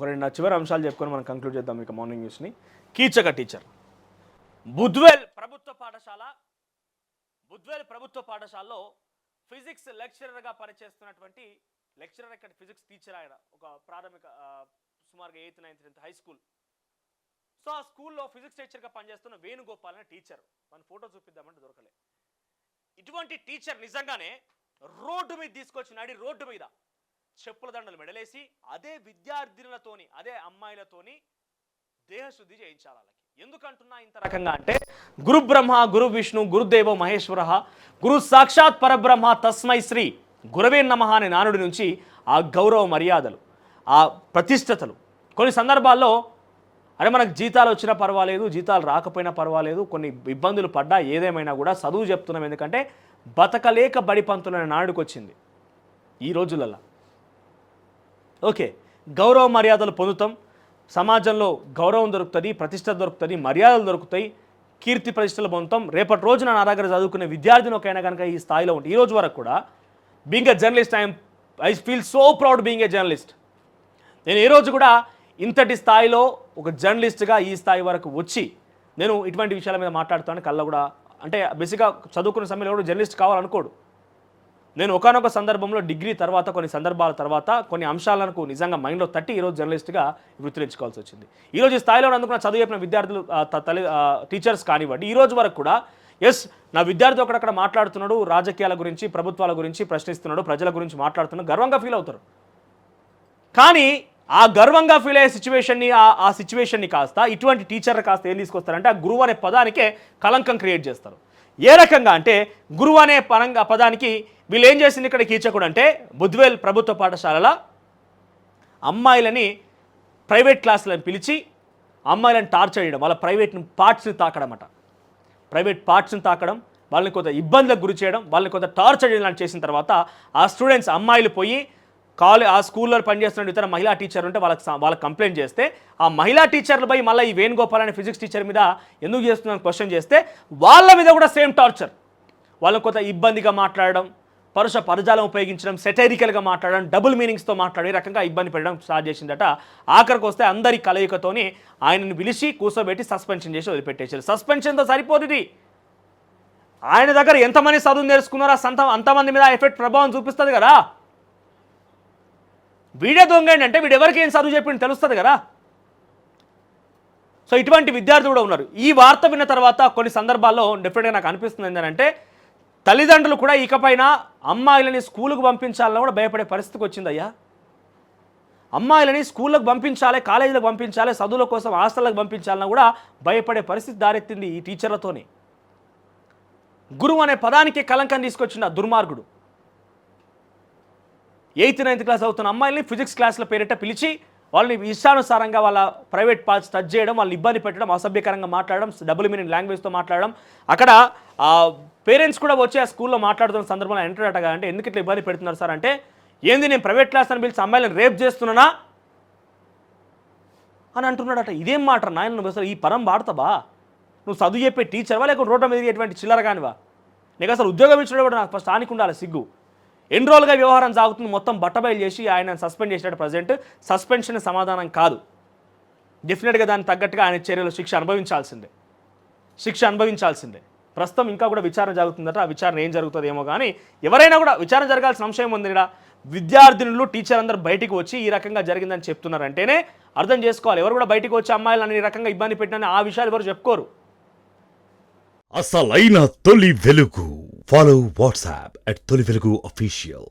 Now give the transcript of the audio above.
రెండు చివరి అంశాలు చెప్పుకొని మనం కంక్లూడ్ చేద్దాం ఇక మార్నింగ్ న్యూస్ని. కీచక టీచర్ బుద్వేల్ ప్రభుత్వ పాఠశాలలో ఫిజిక్స్ లెక్చరర్గా పనిచేస్తున్నటువంటి లెక్చరర్, ఇక్కడ ఫిజిక్స్ టీచర్. ఆయన ఒక ప్రాథమిక సుమారుగా 8th 9th 10th high school. So ఆ స్కూల్లో ఫిజిక్స్ టీచర్గా పనిచేస్తున్న వేణుగోపాల్ అనే టీచర్. మన ఫోటో చూపిద్దామంటే దొరకలే. ఇటువంటి టీచర్ నిజంగానే రోడ్డు మీద తీసుకొచ్చి నడి రోడ్డు మీద చెప్పుల దండలు మెడలేసి అదే విద్యార్థినులతోని అదే అమ్మాయిలతోని దేహశుద్ధి చేయించాలి వాళ్ళకి. ఎందుకంటున్నా ఇంత రకంగా అంటే గురు బ్రహ్మ గురు విష్ణు గురుదేవో మహేశ్వర గురు సాక్షాత్ పరబ్రహ్మ తస్మై శ్రీ గురవే నమః అనే నానుడి నుంచి ఆ గౌరవ మర్యాదలు, ఆ ప్రతిష్టతలు కొన్ని సందర్భాల్లో అరే మనకు జీతాలు వచ్చినా పర్వాలేదు, జీతాలు రాకపోయినా పర్వాలేదు, కొన్ని ఇబ్బందులు పడ్డా ఏదేమైనా కూడా చదువు చెప్తున్నాం, ఎందుకంటే బతకలేక బడి పంతులనే నాడుకు వచ్చింది ఈ రోజులలో. ఓకే, గౌరవ మర్యాదలు పొందుతాం, సమాజంలో గౌరవం దొరుకుతుంది, ప్రతిష్ట దొరుకుతుంది, మర్యాదలు దొరుకుతాయి, కీర్తి ప్రతిష్టలు పొందుతాం. రేపటి రోజున నా దగ్గర చదువుకునే విద్యార్థిని ఒకైనా కనుక ఈ స్థాయిలో ఉంటుంది. ఈ రోజు వరకు కూడా being a journalist I feel so proud being a journalist. నేను ఏ రోజు కూడా ఇంతటి స్థాయిలో ఒక జర్నలిస్ట్గా ఈ స్థాయి వరకు వచ్చి నేను ఇటువంటి విషయాల మీద మాట్లాడుతాను. కళ్ళ కూడా అంటే బేసిక్గా చదువుకునే సమయంలో కూడా జర్నలిస్ట్ కావాలనుకోడు. నేను ఒకానొక సందర్భంలో డిగ్రీ తర్వాత కొన్ని సందర్భాల తర్వాత కొన్ని అంశాలకు నిజంగా మైండ్లో తట్టి ఈరోజు జర్నలిస్ట్గా వృత్తి ఎంచుకోవాల్సి వచ్చింది. ఈరోజు ఈ స్థాయిలో అందుకున్న చదువు చెప్పిన విద్యార్థులు టీచర్స్ కానివ్వండి, ఈ రోజు వరకు కూడా నా విద్యార్థి ఒకడక్కడ మాట్లాడుతున్నాడు, రాజకీయాల గురించి ప్రభుత్వాల గురించి ప్రశ్నిస్తున్నాడు, ప్రజల గురించి మాట్లాడుతున్నాడు, గర్వంగా ఫీల్ అవుతారు. కానీ ఆ గర్వంగా ఫీల్ అయ్యే సిచ్యువేషన్ని ఆ సిచ్యువేషన్ని కాస్త ఇటువంటి టీచర్లు కాస్త ఏం తీసుకొస్తారంటే ఆ గురువు అనే పదానికే కలంకం క్రియేట్ చేస్తారు. ఏ రకంగా అంటే గురువు అనే పదానికి వీళ్ళు ఏం చేసింది ఇక్కడ కీచకుడు అంటే బుద్వేల్ ప్రభుత్వ పాఠశాలల అమ్మాయిలని ప్రైవేట్ క్లాసులను పిలిచి అమ్మాయిలను టార్చర్ చేయడం, వాళ్ళ ప్రైవేట్ పార్ట్స్ని తాకడం, వాళ్ళని కొంత ఇబ్బందులకు గురి చేయడం, వాళ్ళని కొంత టార్చర్ చేయడం చేసిన తర్వాత ఆ స్టూడెంట్స్ అమ్మాయిలు పోయి ఆ స్కూల్లో పనిచేస్తున్న ఇతర మహిళా టీచర్ ఉంటే వాళ్ళకి కంప్లైంట్ చేస్తే ఆ మహిళా టీచర్లు పోయి మళ్ళీ ఈ వేణుగోపాల్ అనే ఫిజిక్స్ టీచర్ మీద ఎందుకు చేస్తుందని క్వశ్చన్ చేస్తే వాళ్ళ మీద కూడా సేమ్ టార్చర్. వాళ్ళని కొంత ఇబ్బందిగా మాట్లాడడం, పరుష పదజాలం ఉపయోగించడం, సెటైరికల్గా మాట్లాడడం, డబుల్ మీనింగ్స్తో మాట్లాడే రకంగా ఇబ్బంది పెట్టడం స్టార్ట్ చేసిందట. ఆఖరికి వస్తే అందరి కలయికతోని ఆయనను పిలిచి కూర్చోబెట్టి సస్పెన్షన్ చేసి వదిలిపెట్టేశారు. సస్పెన్షన్తో సరిపోతుంది. ఆయన దగ్గర ఎంతమంది చదువు నేర్చుకున్నారో అంతమంది మీద ఎఫెక్ట్ ప్రభావం చూపిస్తుంది కదా. వీడే దొంగండి అంటే వీడు ఎవరికి ఏం చదువు చెప్పింది తెలుస్తుంది కదా. సో ఇటువంటి విద్యార్థులు కూడా ఉన్నారు. ఈ వార్త విన్న తర్వాత కొన్ని సందర్భాల్లో డెఫినెట్గా నాకు అనిపిస్తుంది ఏంటంటే తల్లిదండ్రులు కూడా ఇకపైన అమ్మాయిలని స్కూలుకు పంపించాలని కూడా భయపడే పరిస్థితికి వచ్చిందయ్యా. అమ్మాయిలని స్కూళ్ళకు పంపించాలి, కాలేజీలకు పంపించాలి, చదువుల కోసం హాస్టళ్ళకు పంపించాలని కూడా భయపడే పరిస్థితి దారెత్తింది ఈ టీచర్లతోనే. గురువు అనే పదానికి కలంకం తీసుకొచ్చిన దుర్మార్గుడు 8th 9th క్లాస్ అవుతున్న అమ్మాయిల్ని ఫిజిక్స్ క్లాసుల పేరిట పిలిచి వాళ్ళని ఇష్టానుసారంగా వాళ్ళ ప్రైవేట్ పార్ట్స్ టచ్ చేయడం, వాళ్ళని ఇబ్బంది పెట్టడం, అసభ్యకరంగా మాట్లాడడం, డబుల్ మీనింగ్ లాంగ్వేజ్తో మాట్లాడడం. అక్కడ పేరెంట్స్ కూడా వచ్చి ఆ స్కూల్లో మాట్లాడుతున్న సందర్భంలో ఎంటరటగా అంటే ఎందుకు ఇట్లా ఇబ్బంది పెడుతున్నారు సార్ అంటే ఏంది నేను ప్రైవేట్ క్లాస్ అని పిలిచి అమ్మాయిలను రేప్ చేస్తున్నానా అని అంటున్నాడట. ఇదేం మాట నాయన, నువ్వు అసలు ఈ పరం వాడతావా? నువ్వు చదువు చెప్పే టీచర్వా లేకపోతే రోడ్డు మీద ఎటువంటి చిల్లర కానివా? నీకు అసలు ఉద్యోగం ఇచ్చడం కూడా నాకు ఫస్ట్ స్థానిక ఉండాలి సిగ్గు. ఎన్ని రోజులుగా వ్యవహారం సాగుతుంది, మొత్తం బట్టబయలు చేసి ఆయన సస్పెండ్ చేసినట్టు ప్రజెంట్ సస్పెన్షన్ సమాధానం కాదు. డెఫినెట్గా దానికి తగ్గట్టుగా ఆయన చర్యలు శిక్ష అనుభవించాల్సిందే. ప్రస్తుతం ఇంకా కూడా విచారణ జరుగుతుందట. ఆ విచారణ ఏం జరుగుతుందేమో కానీ ఎవరైనా కూడా విచారణ జరగాల్సిన అంశం ఉంది. ఇక్కడ విద్యార్థినులు టీచర్ అందరూ బయటికి వచ్చి ఈ రకంగా జరిగిందని చెప్తున్నారంటేనే అర్థం చేసుకోవాలి. ఎవరు కూడా బయటికి వచ్చి అమ్మాయిలను ఈ రకంగా ఇబ్బంది పెట్టినని ఆ విషయాలు ఎవరు చెప్పుకోరు. అసలైన తొలి వెలుగు. ఫాలో వాట్సాప్ @తొలి వెలుగు official.